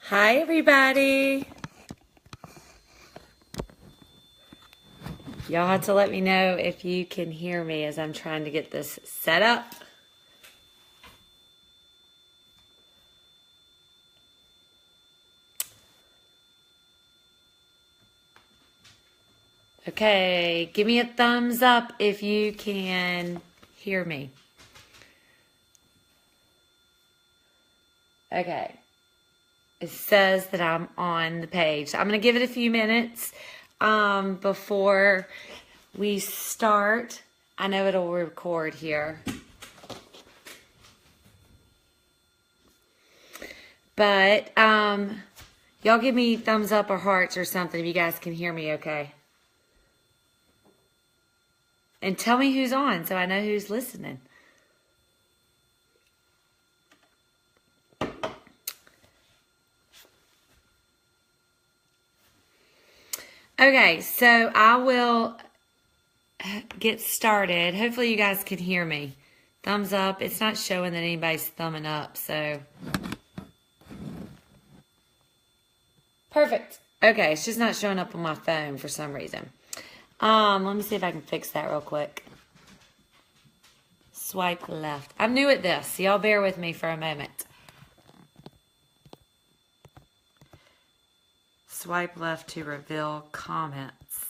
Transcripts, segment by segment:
Hi, everybody. Y'all have to let me know if you can hear me as I'm trying to get this set up. Okay, give me a thumbs up if you can hear me. Okay. It says that I'm on the page. So I'm going to give it a few minutes before we start. I know it'll record here. But y'all give me thumbs up or hearts or something if you guys can hear me okay. And tell me who's on so I know who's listening. Okay, so I will get started. Hopefully you guys can hear me. Thumbs up. It's not showing that anybody's thumbing up, so. Perfect. Okay, it's just not showing up on my phone for some reason. Let me see if I can fix that real quick. Swipe left. I'm new at this, so y'all bear with me for a moment. Swipe left to reveal comments.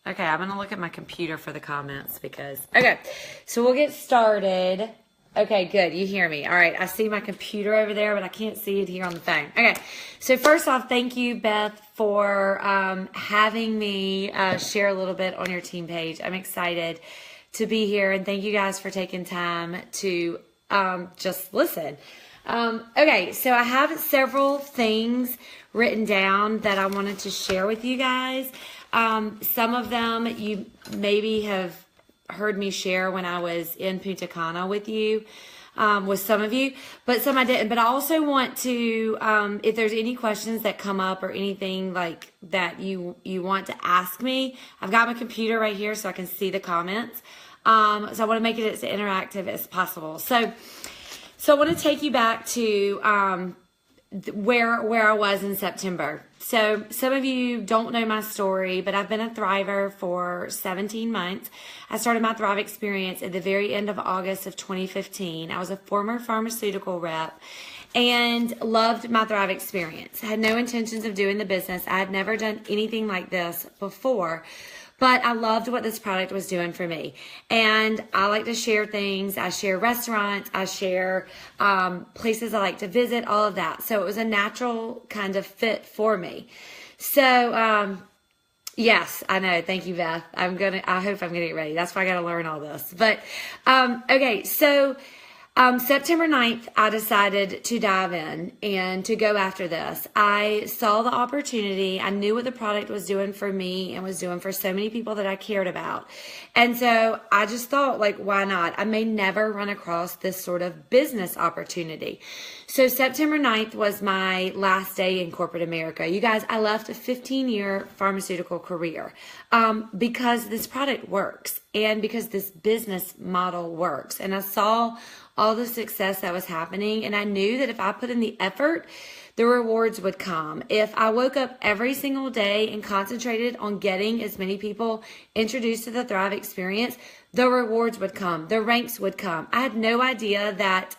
Okay, I'm going to look at my computer for the comments because... Okay, so we'll get started. Okay, good. You hear me. All right, I see my computer over there, but I can't see it here on the phone. Okay, so first off, thank you, Beth, for having me share a little bit on your team page. I'm excited to be here, and thank you guys for taking time to just listen. Okay, so I have several things written down that I wanted to share with you guys. Some of them you maybe have heard me share when I was in Punta Cana with you, with some of you, but some I didn't. But I also want to, if there's any questions that come up or anything like that you want to ask me, I've got my computer right here so I can see the comments. So I want to make it as interactive as possible. So I want to take you back to where I was in September. So some of you don't know my story, but I've been a Thriver for 17 months. I started my Thrive experience at the very end of August of 2015. I was a former pharmaceutical rep and loved my Thrive experience. I had no intentions of doing the business. I had never done anything like this before. But I loved what this product was doing for me. And I like to share things. I share restaurants. I share places I like to visit, all of that. So it was a natural kind of fit for me. So, yes, I know. Thank you, Beth. I hope I'm getting it ready. That's why I got to learn all this. But, okay. So, September 9th, I decided to dive in and to go after this. I saw the opportunity. I knew what the product was doing for me and was doing for so many people that I cared about. And so I just thought, like, why not? I may never run across this sort of business opportunity. So September 9th was my last day in corporate America. You guys, I left a 15-year pharmaceutical career because this product works and because this business model works. And I saw all the success that was happening. And I knew that if I put in the effort, the rewards would come. If I woke up every single day and concentrated on getting as many people introduced to the Thrive experience, the rewards would come. The ranks would come. I had no idea that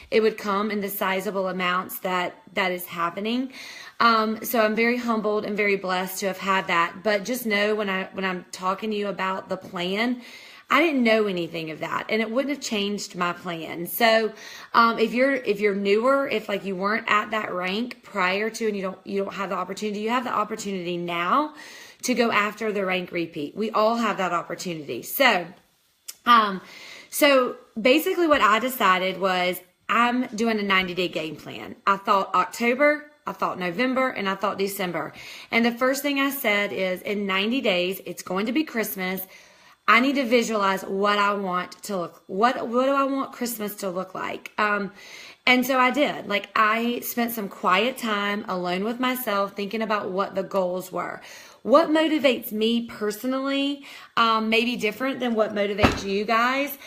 it would come in the sizable amounts that is happening. So I'm very humbled and very blessed to have had that. But just know when I'm talking to you about the plan, I didn't know anything of that, and it wouldn't have changed my plan. So, if you're newer, if like you weren't at that rank prior to, and you don't have the opportunity, you have the opportunity now to go after the rank repeat. We all have that opportunity. So basically what I decided was I'm doing a 90-day game plan. I thought October, I thought November, and I thought December. And the first thing I said is in 90 days, it's going to be Christmas. I need to visualize what I want to look, what do I want Christmas to look like? And so I did. Like, I spent some quiet time alone with myself thinking about what the goals were. What motivates me personally, maybe different than what motivates you guys.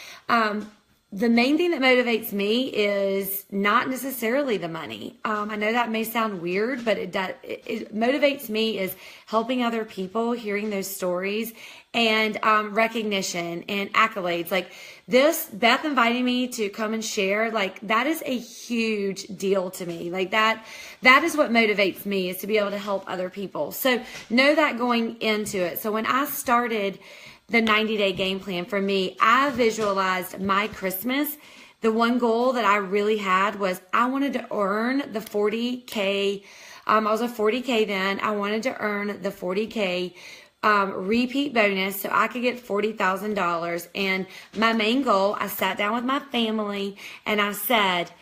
the main thing that motivates me is not necessarily the money. I know that may sound weird, but it motivates me is helping other people, hearing those stories, and recognition and accolades. Like this, Beth inviting me to come and share, like that is a huge deal to me. Like that is what motivates me, is to be able to help other people. So know that going into it. So when I started the 90-day game plan for me, I visualized my Christmas. The one goal that I really had was I wanted to earn the 40K. I was a 40K then. I wanted to earn the 40K repeat bonus so I could get $40,000. And my main goal, I sat down with my family and I said,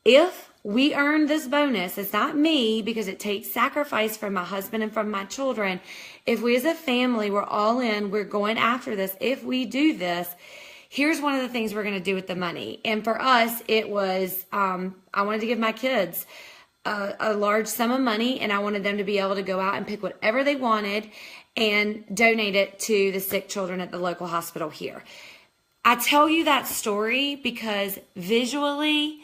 if we earn this bonus, it's not me because it takes sacrifice from my husband and from my children. If we as a family, we're all in, we're going after this. If we do this, here's one of the things we're going to do with the money. And for us, it was, I wanted to give my kids a large sum of money, and I wanted them to be able to go out and pick whatever they wanted and donate it to the sick children at the local hospital here. I tell you that story because visually,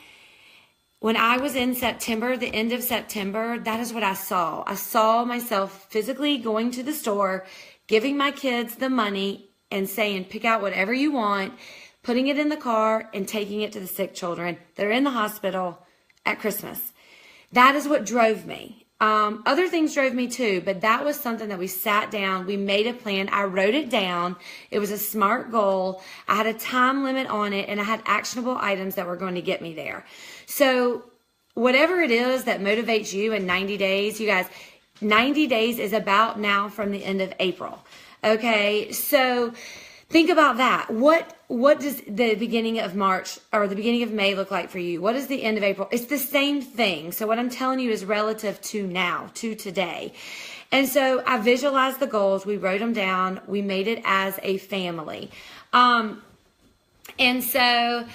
when I was in September, the end of September, that is what I saw. I saw myself physically going to the store, giving my kids the money and saying, pick out whatever you want, putting it in the car and taking it to the sick children that are in the hospital at Christmas. That is what drove me. Other things drove me too, but that was something that we sat down, we made a plan, I wrote it down. It was a SMART goal. I had a time limit on it, and I had actionable items that were going to get me there. So whatever it is that motivates you in 90 days, you guys, 90 days is about now from the end of April. Okay, so think about that. What does the beginning of March or the beginning of May look like for you? What is the end of April? It's the same thing. So what I'm telling you is relative to now, to today. And so I visualized the goals. We wrote them down. We made it as a family. And so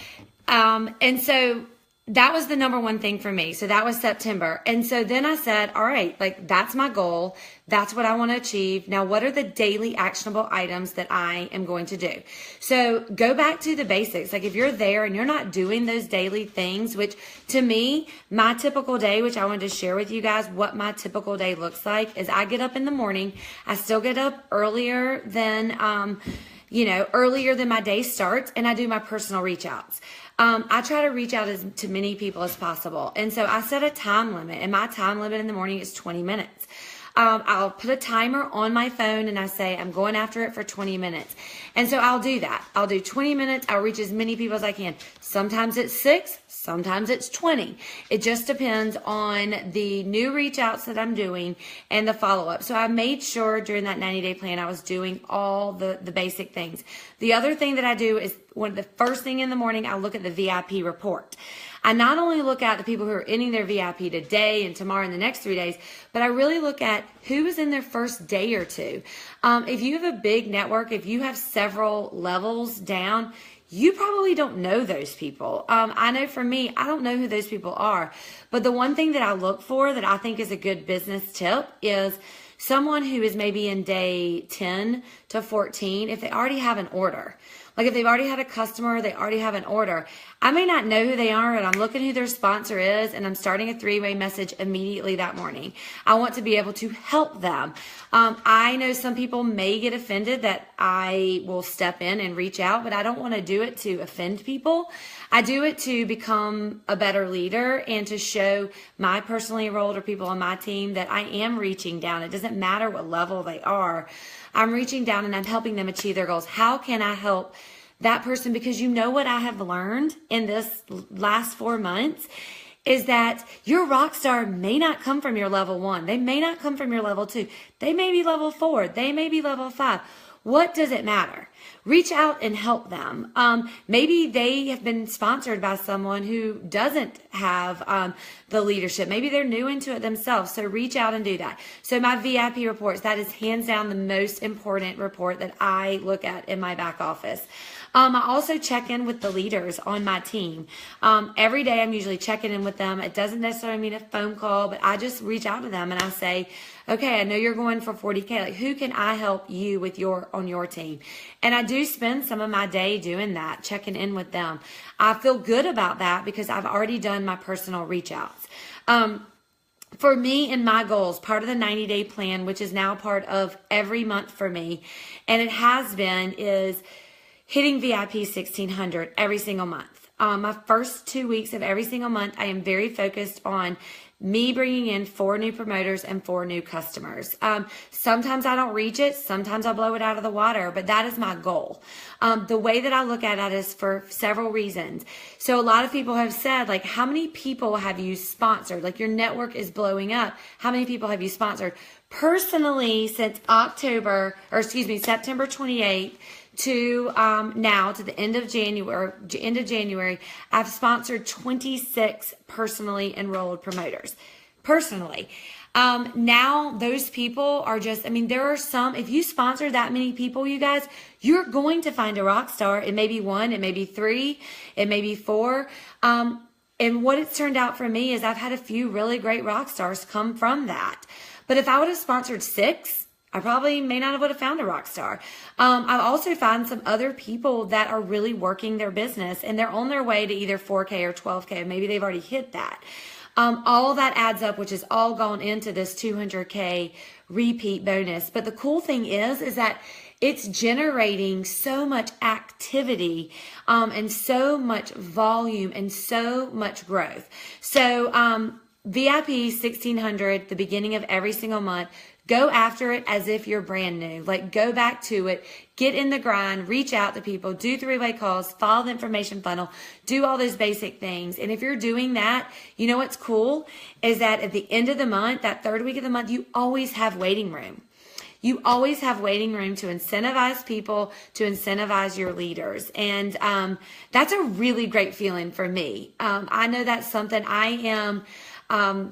that was the number one thing for me. So that was September. And so then I said, all right, like that's my goal. That's what I want to achieve. Now, what are the daily actionable items that I am going to do? So go back to the basics. Like if you're there and you're not doing those daily things, which to me, my typical day, which I wanted to share with you guys, what my typical day looks like is I get up in the morning. I still get up earlier than, earlier than my day starts, and I do my personal reach outs. I try to reach out to many people as possible. And so I set a time limit, and my time limit in the morning is 20 minutes. I'll put a timer on my phone and I say, I'm going after it for 20 minutes. And so I'll do that. I'll do 20 minutes. I'll reach as many people as I can. Sometimes it's 6, sometimes it's 20. It just depends on the new reach outs that I'm doing and the follow-up. So I made sure during that 90-day plan I was doing all the basic things. The other thing that I do is the first thing in the morning, I look at the VIP report. I not only look at the people who are ending their VIP today and tomorrow and the next 3 days, but I really look at who is in their first day or two. If you have a big network, if you have several levels down, you probably don't know those people. I know for me, I don't know who those people are. But the one thing that I look for that I think is a good business tip is someone who is maybe in day 10 to 14, if they already have an order. Like if they've already had a customer, they already have an order. I may not know who they are, and I'm looking who their sponsor is, and I'm starting a 3-way message immediately that morning. I want to be able to help them. I know some people may get offended that I will step in and reach out, but I don't want to do it to offend people. I do it to become a better leader and to show my personally enrolled or people on my team that I am reaching down. It doesn't matter what level they are. I'm reaching down and I'm helping them achieve their goals. How can I help that person? Because you know what I have learned in this last 4 months is that your rock star may not come from your level 1. They may not come from your level 2. They may be level 4. They may be level 5. What does it matter? Reach out and help them. Maybe they have been sponsored by someone who doesn't have the leadership. Maybe they're new into it themselves. So reach out and do that. So my VIP reports, that is hands down the most important report that I look at in my back office. I also check in with the leaders on my team. Every day I'm usually checking in with them. It doesn't necessarily mean a phone call, but I just reach out to them and I say, okay, I know you're going for 40K. Like, who can I help you with on your team? And I do spend some of my day doing that, checking in with them. I feel good about that because I've already done my personal reach outs. For me and my goals, part of the 90-day plan, which is now part of every month for me, and it has been, is hitting VIP 1600 every single month. My first 2 weeks of every single month, I am very focused on me bringing in 4 new promoters and 4 new customers. Sometimes I don't reach it. Sometimes I blow it out of the water, but that is my goal. The way that I look at it is for several reasons. So a lot of people have said, like, how many people have you sponsored? Like, your network is blowing up. How many people have you sponsored? Personally, since September 28th, to now to the end of January, I've sponsored 26 personally enrolled promoters. Personally. Now those people are just, I mean, there are some, if you sponsor that many people, you guys, you're going to find a rock star. It may be 1, it may be 3, it may be 4. And what it's turned out for me is I've had a few really great rock stars come from that. But if I would have sponsored 6, I probably may not have would have found a rock star. I've also found some other people that are really working their business and they're on their way to either 4K or 12K. Maybe they've already hit that. All that adds up, which has all gone into this 200K repeat bonus. But the cool thing is that it's generating so much activity and so much volume and so much growth. So VIP 1600, the beginning of every single month. Go after it as if you're brand new. Like, go back to it, get in the grind, reach out to people, do 3-way calls, follow the information funnel, do all those basic things. And if you're doing that, you know what's cool is that at the end of the month, that 3rd week of the month, you always have waiting room. You always have waiting room to incentivize people, to incentivize your leaders. And that's a really great feeling for me. I know that's something I am...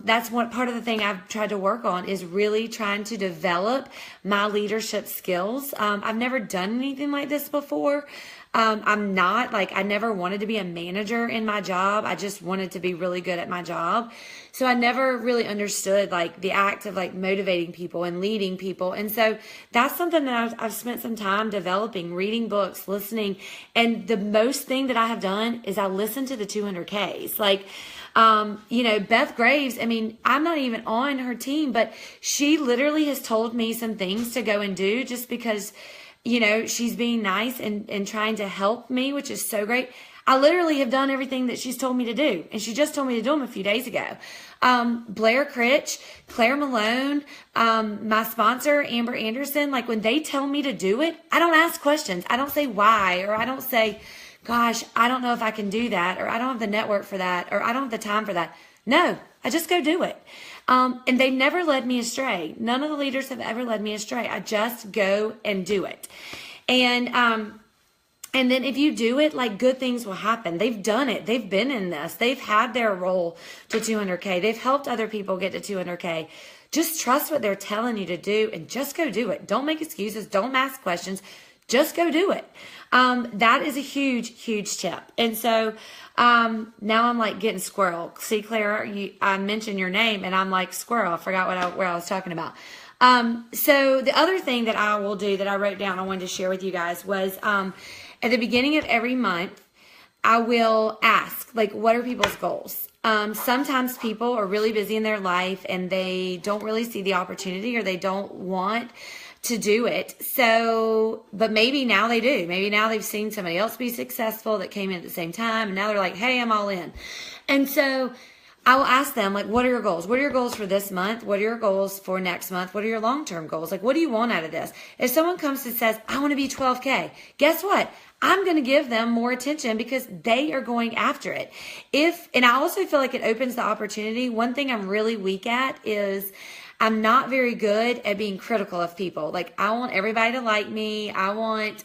that's one part of the thing I've tried to work on is really trying to develop my leadership skills. I've never done anything like this before. I'm not like, I never wanted to be a manager in my job. I just wanted to be really good at my job. So I never really understood like the act of like motivating people and leading people. And so that's something that I've spent some time developing, reading books, listening. And the most thing that I have done is I listen to the 200Ks. Like, Beth Graves, I mean, I'm not even on her team, but she literally has told me some things to go and do just because, she's being nice and trying to help me, which is so great. I literally have done everything that she's told me to do. And she just told me to do them a few days ago. Blair Critch, Claire Malone, my sponsor, Amber Anderson, like when they tell me to do it, I don't ask questions. I don't say why, or I don't say, gosh, I don't know if I can do that, or I don't have the network for that, or I don't have the time for that. No, I just go do it. And they never led me astray. None of the leaders have ever led me astray. I just go and do it. And then if you do it, like good things will happen. They've done it. They've been in this. They've had their roll to 200K. They've helped other people get to 200K. Just trust what they're telling you to do and just go do it. Don't make excuses. Don't ask questions. Just go do it. That is a huge, huge tip. And so now I'm like getting squirrel. See, Claire, I mentioned your name and I'm like squirrel. I forgot where I was talking about. So the other thing that I will do that I wrote down I wanted to share with you guys was at the beginning of every month, I will ask, like, what are people's goals? Sometimes people are really busy in their life and they don't really see the opportunity or they don't want to do it. So, but maybe now they do. Maybe now they've seen somebody else be successful that came in at the same time and now they're like, hey, I'm all in. And so I will ask them, like, what are your goals? What are your goals for this month? What are your goals for next month? What are your long-term goals? Like, what do you want out of this? If someone comes and says, I want to be 12K, guess what? I'm going to give them more attention because they are going after it. And I also feel like it opens the opportunity. One thing I'm really weak at is I'm not very good at being critical of people. Like, I want everybody to like me. I don't want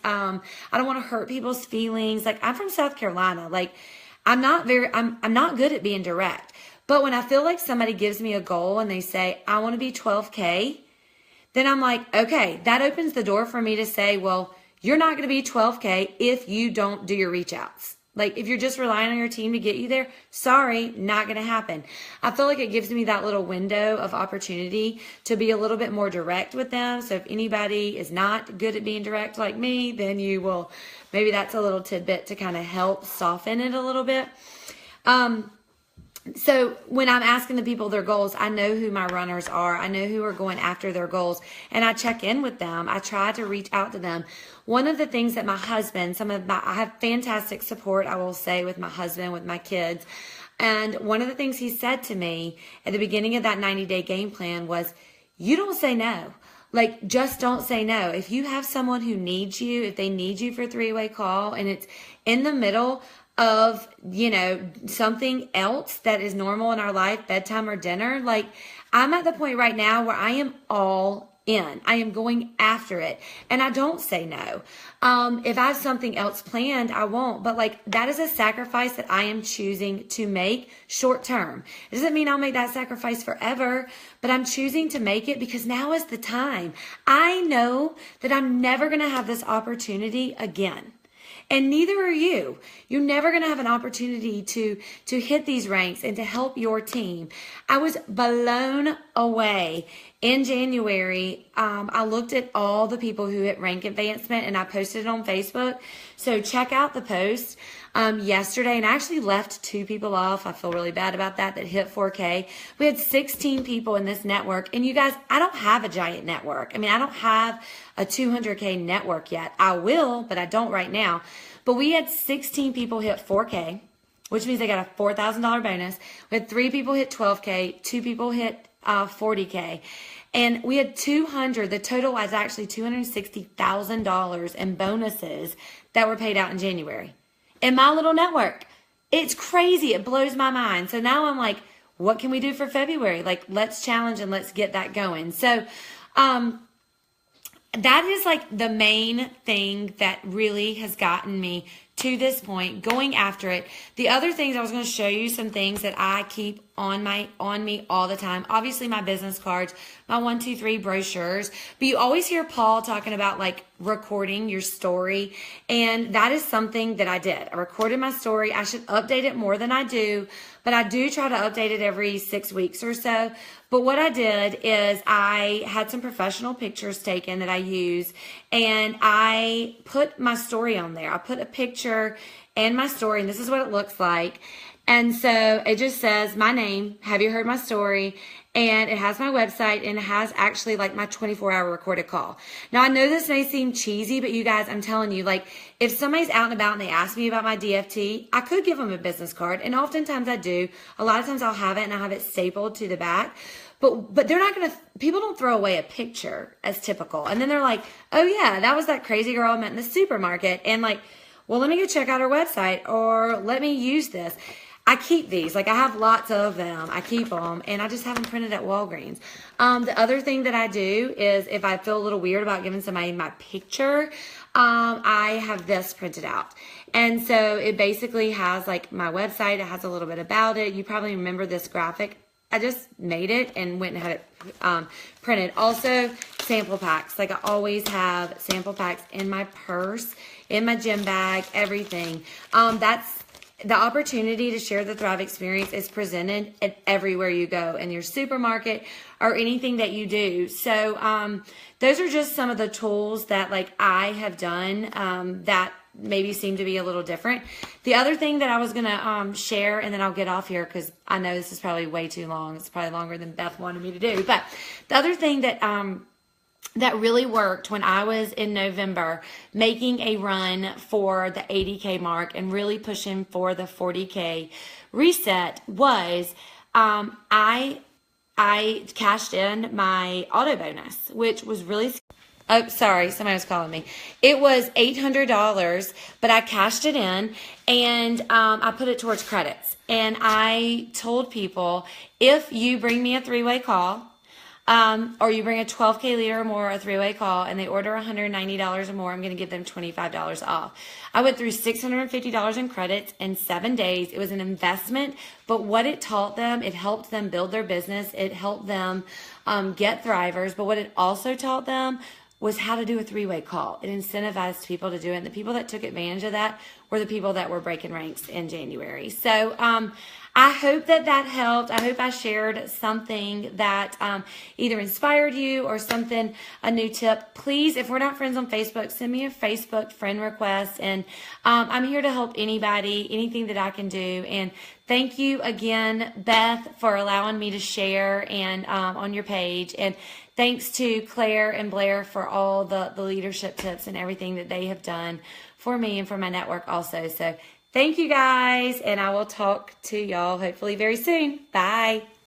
to hurt people's feelings. Like, I'm from South Carolina. Like, I'm not good at being direct. But when I feel like somebody gives me a goal and they say, I want to be 12K, then I'm like, okay, that opens the door for me to say, well, you're not going to be 12K if you don't do your reach outs. Like, if you're just relying on your team to get you there, sorry, not going to happen. I feel like it gives me that little window of opportunity to be a little bit more direct with them. So if anybody is not good at being direct like me, then you will, maybe that's a little tidbit to kind of help soften it a little bit. So when I'm asking the people their goals, I know who my runners are. I know who are going after their goals, and I check in with them. I try to reach out to them. One of the things that my husband, I have fantastic support, I will say, with my husband, with my kids. And one of the things he said to me at the beginning of that 90-day game plan was, you don't say no. Like, just don't say no. If you have someone who needs you, if they need you for a 3-way call and it's in the middle of, something else that is normal in our life, bedtime or dinner, like, I'm at the point right now where I am all in. I am going after it, and I don't say no. If I have something else planned, I won't. But like, that is a sacrifice that I am choosing to make short term. It doesn't mean I'll make that sacrifice forever, but I'm choosing to make it because now is the time. I know that I'm never going to have this opportunity again. And neither are you. You're never going to have an opportunity to hit these ranks and to help your team. I was blown away. In January, I looked at all the people who hit rank advancement, and I posted it on Facebook. So check out the post yesterday, and I actually left 2 people off. I feel really bad about that hit 4K. We had 16 people in this network. And you guys, I don't have a giant network. I mean, I don't have a 200K network yet. I will, but I don't right now. But we had 16 people hit 4K, which means they got a $4,000 bonus. We had 3 people hit 12K, 2 people hit 40K. And we had 200, the total was actually $260,000 in bonuses that were paid out in January. In my little network. It's crazy. It blows my mind. So now I'm like, what can we do for February? Like, let's challenge and let's get that going. So, that is like the main thing that really has gotten me to this point, going after it. The other things, I was going to show you some things that I keep on me all the time. Obviously my business cards, my 1, 2, 3 brochures, but you always hear Paul talking about like recording your story. And that is something that I did. I recorded my story. I should update it more than I do, but I do try to update it every 6 weeks or so. But what I did is I had some professional pictures taken that I use, and I put my story on there. I put a picture and my story, and this is what it looks like. And so it just says my name, have you heard my story? And it has my website, and it has actually like my 24-hour recorded call. Now, I know this may seem cheesy, but you guys, I'm telling you, like, if somebody's out and about and they ask me about my DFT, I could give them a business card. And oftentimes I do. A lot of times I'll have it and I have it stapled to the back. But they're not going to, people don't throw away a picture as typical. And then they're like, oh yeah, that was that crazy girl I met in the supermarket. And like, well, let me go check out her website, or let me use this. I keep these. Like, I have lots of them. I keep them, and I just have them printed at Walgreens. The other thing that I do is, if I feel a little weird about giving somebody my picture, I have this printed out. And so it basically has like my website. It has a little bit about it. You probably remember this graphic. I just made it and went and had it printed. Also, sample packs. Like, I always have sample packs in my purse, in my gym bag, everything. That's the opportunity to share the Thrive experience is presented at everywhere you go, in your supermarket or anything that you do. So those are just some of the tools that like I have done that maybe seem to be a little different. The other thing that I was going to share, and then I'll get off here because I know this is probably way too long. It's probably longer than Beth wanted me to do. But the other thing that that really worked when I was in November making a run for the 80K mark and really pushing for the 40K reset was I cashed in my auto bonus, which was really... Oh, sorry, somebody was calling me. It was $800, but I cashed it in, and I put it towards credits. And I told people, if you bring me a 3-way call, or you bring a 12K leader or more, a 3-way call, and they order $190 or more, I'm going to give them $25 off. I went through $650 in credits in 7 days. It was an investment, but what it taught them, it helped them build their business. It helped them get Thrivers. But what it also taught them was how to do a 3-way call. It incentivized people to do it. And the people that took advantage of that were the people that were breaking ranks in January. So I hope that helped. I hope I shared something that either inspired you or something, a new tip. Please, if we're not friends on Facebook, send me a Facebook friend request. And I'm here to help anybody, anything that I can do. And thank you again, Beth, for allowing me to share and on your page. And thanks to Claire and Blair for all the leadership tips and everything that they have done for me and for my network also. So thank you guys, and I will talk to y'all hopefully very soon. Bye.